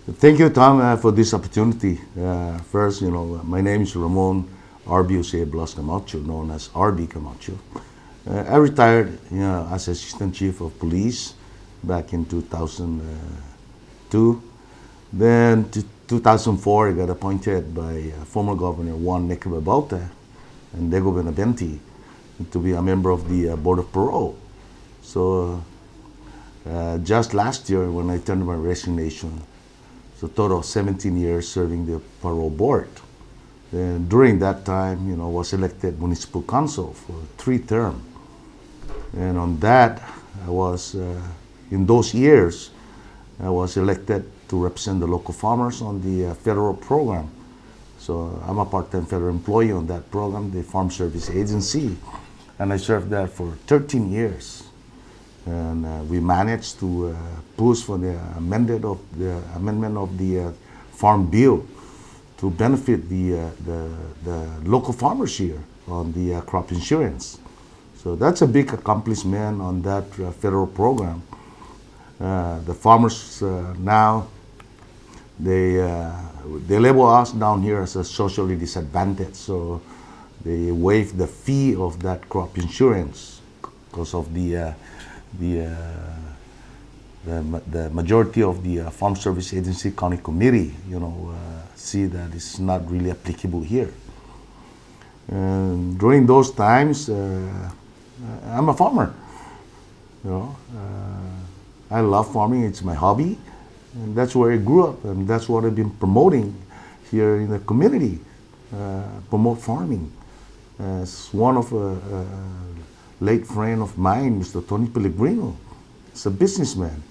Thank you, Tom, for this opportunity. First, my name is Ramon RB Camacho, known as RB Camacho. I retired, as Assistant Chief of Police back in 2002. Then, 2004, I got appointed by former Governor Juan Necababalta and Diego Benavente to be a member of the Board of Parole. So, just last year, when I turned my resignation, so total of 17 years serving the parole board. And during that time, was elected municipal council for 3 terms. And on that, I was, in those years, I was elected to represent the local farmers on the federal program. So I'm a part-time federal employee on that program, the Farm Service Agency. And I served there for 13 years. And we managed to push for the amendment of the Farm Bill to benefit the local farmers here on the crop insurance. So that's a big accomplishment on that federal program. The farmers now, they label us down here as a socially disadvantaged. So they waive the fee of that crop insurance because of the majority of the Farm Service Agency County Committee, see that it's not really applicable here. And during those times, I'm a farmer. I love farming. It's my hobby, and that's where I grew up, and that's what I've been promoting here in the community. Promote farming. As one of late friend of mine, Mr. Tony Pellegrino. He's a businessman.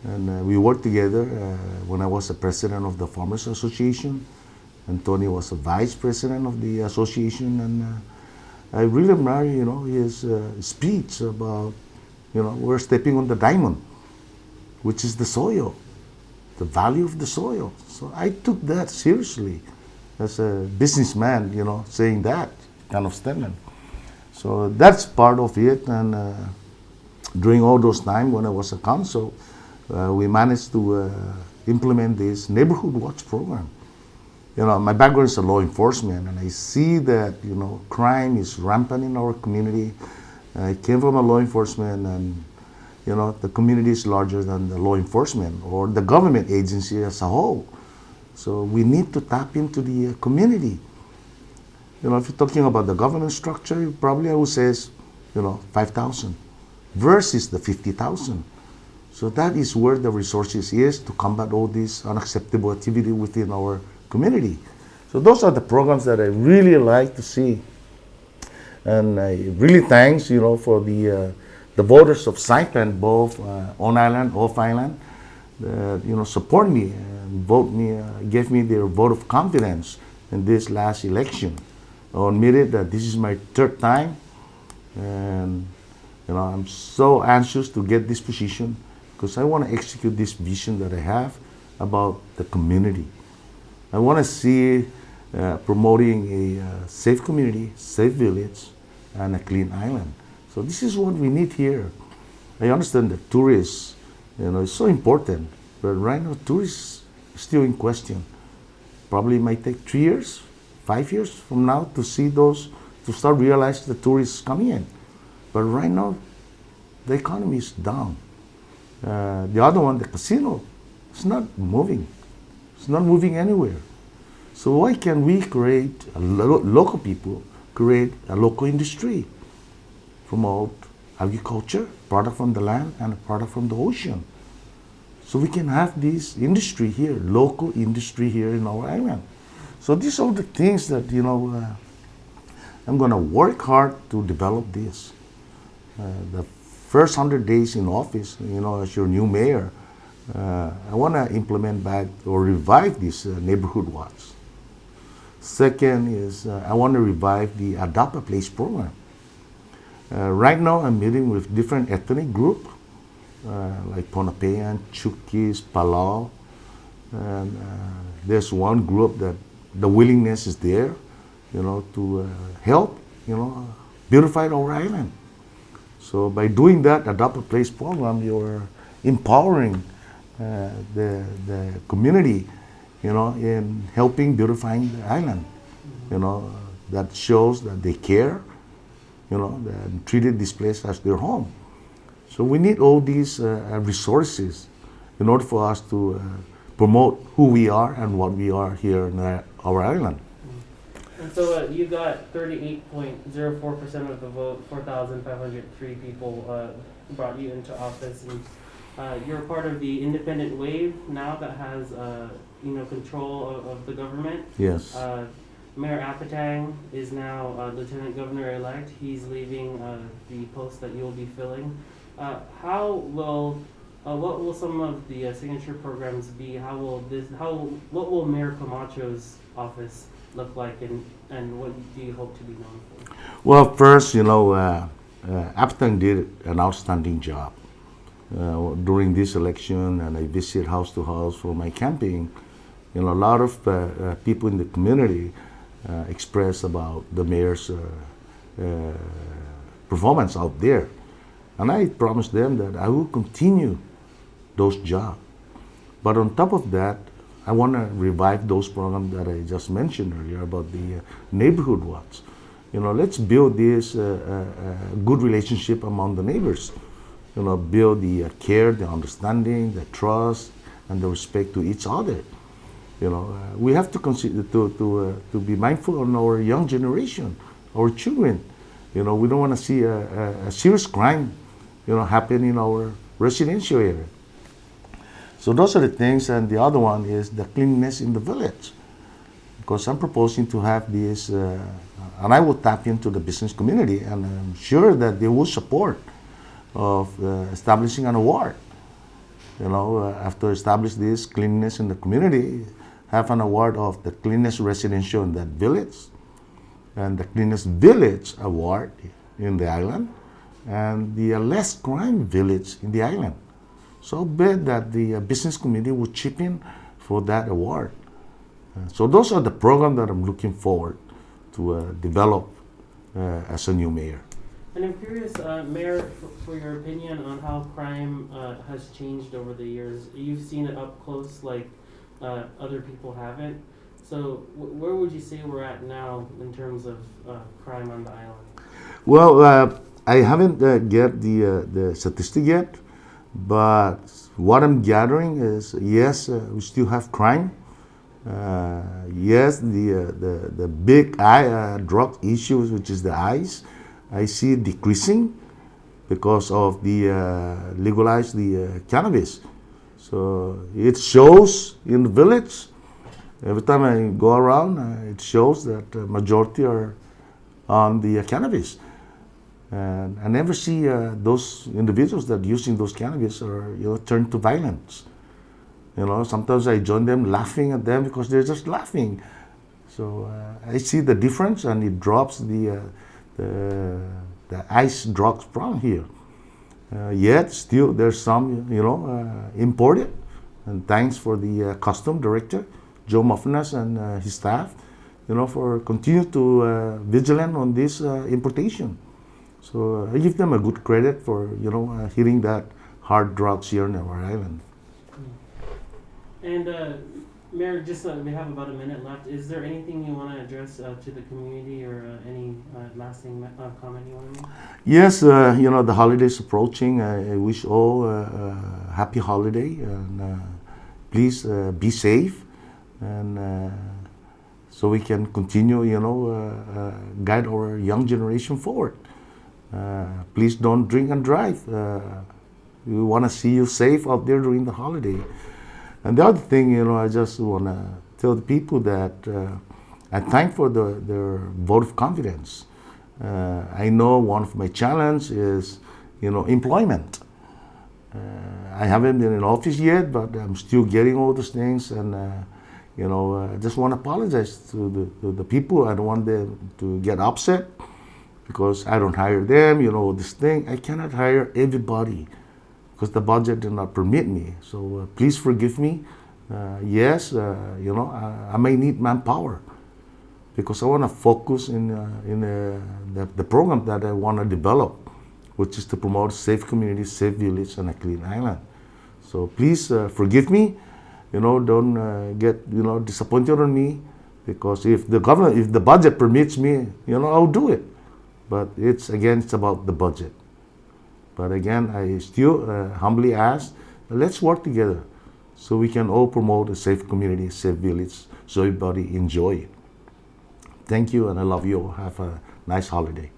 And we worked together when I was the president of the Farmers Association, and Tony was the vice president of the association. And I really admire, his speech about, we're stepping on the diamond, which is the soil, the value of the soil. So I took that seriously as a businessman, saying that kind of statement. So that's part of it, and during all those times when I was a council, we managed to implement this neighborhood watch program. My background is a law enforcement, and I see that, crime is rampant in our community. I came from a law enforcement, and, the community is larger than the law enforcement or the government agency as a whole. So we need to tap into the community. If you're talking about the government structure, probably I would say, 5,000 versus the 50,000. So that is where the resources is to combat all this unacceptable activity within our community. So those are the programs that I really like to see. And I really thanks, for the voters of Saipan, both on island, off island, that, support me and vote me, gave me their vote of confidence in this last election. I admitted that this is my 3rd time, and I'm so anxious to get this position because I want to execute this vision that I have about the community. I want to see promoting a safe community, safe village, and a clean island. So this is what we need here. I understand that tourists, is so important, but right now tourists are still in question. Probably it might take 3 years, 5 years from now to see those, to start realizing the tourists coming in. But right now, the economy is down. The other one, the casino, it's not moving. It's not moving anywhere. So why can we create, local people, create a local industry? Promote agriculture, product from the land and a product from the ocean. So we can have this industry here, local industry here in our island. So these are the things that, I'm going to work hard to develop this. The first 100 days in office, as your new mayor, I want to implement back or revive this neighborhood watch. Second is I want to revive the Adopt a Place program. Right now I'm meeting with different ethnic groups like Ponapean, Chukis, Palau. And there's one group that the willingness is there, to help, beautify our island. So by doing that Adopt a Place program, you're empowering the community, in helping beautifying the island. That shows that they care, and treated this place as their home. So we need all these resources in order for us to promote who we are and what we are here in our island. And so you got 38.04% of the vote, 4,503 people brought you into office, and you're part of the independent wave now that has control of the government. Yes. Mayor Apatang is now Lieutenant Governor-elect. He's leaving the post that you'll be filling. What will some of the signature programs be? What will Mayor Camacho's office look like, and what do you hope to be known for? Well, first, Apatang did an outstanding job during this election, and I visit house to house for my campaign. A lot of people in the community express about the mayor's performance out there. And I promised them that I will continue those jobs. But on top of that, I want to revive those programs that I just mentioned earlier about the neighborhood watch. Let's build this good relationship among the neighbors. Build the care, the understanding, the trust, and the respect to each other. We have to consider to be mindful on our young generation, our children. We don't want to see a serious crime, happen in our residential area. So those are the things, and the other one is the cleanliness in the village, because I'm proposing to have this, and I will tap into the business community, and I'm sure that they will support of establishing an award. After establish this cleanliness in the community, have an award of the cleanest residential in that village, and the cleanest village award in the island, and the less crime village in the island. So I bet that the business community will chip in for that award. So those are the programs that I'm looking forward to develop as a new mayor. And I'm curious, Mayor, for your opinion on how crime has changed over the years. You've seen it up close like other people haven't. So where would you say we're at now in terms of crime on the island? Well, I haven't get the statistic yet, but what I'm gathering is, yes, we still have crime. Yes, the big drug issues, which is the ice, I see it decreasing because of the legalize the cannabis. So it shows in the village. Every time I go around, it shows that the majority are on the cannabis. And I never see those individuals that using those cannabis or turn to violence. Sometimes I join them laughing at them because they're just laughing. So I see the difference, and it drops the ice drugs problem here. Yet still there's some imported, and thanks for the custom director Joe Muffinas and his staff, for continue to vigilant on this importation. So I give them a good credit for hitting that hard drugs here in our island. And Mayor, just we have about a minute left. Is there anything you want to address to the community, or any lasting comment you want to make? Yes, the holidays approaching. I wish all a happy holiday, and please be safe, and so we can continue, guide our young generation forward. Please don't drink and drive. We want to see you safe out there during the holiday. And the other thing, I just want to tell the people that I thank for their vote of confidence. I know one of my challenge is, employment. I haven't been in office yet, but I'm still getting all those things, and I just want to apologize to the people. I don't want them to get upset because I don't hire them. This thing, I cannot hire everybody, because the budget did not permit me. So please forgive me. Yes, I may need manpower, because I want to focus in the program that I want to develop, which is to promote safe communities, safe village, and a clean island. So please forgive me. Don't get disappointed on me, because if the budget permits me, I'll do it. But it's about the budget. But again, I still humbly ask, let's work together so we can all promote a safe community, safe village, so everybody enjoy it. Thank you, and I love you all. Have a nice holiday.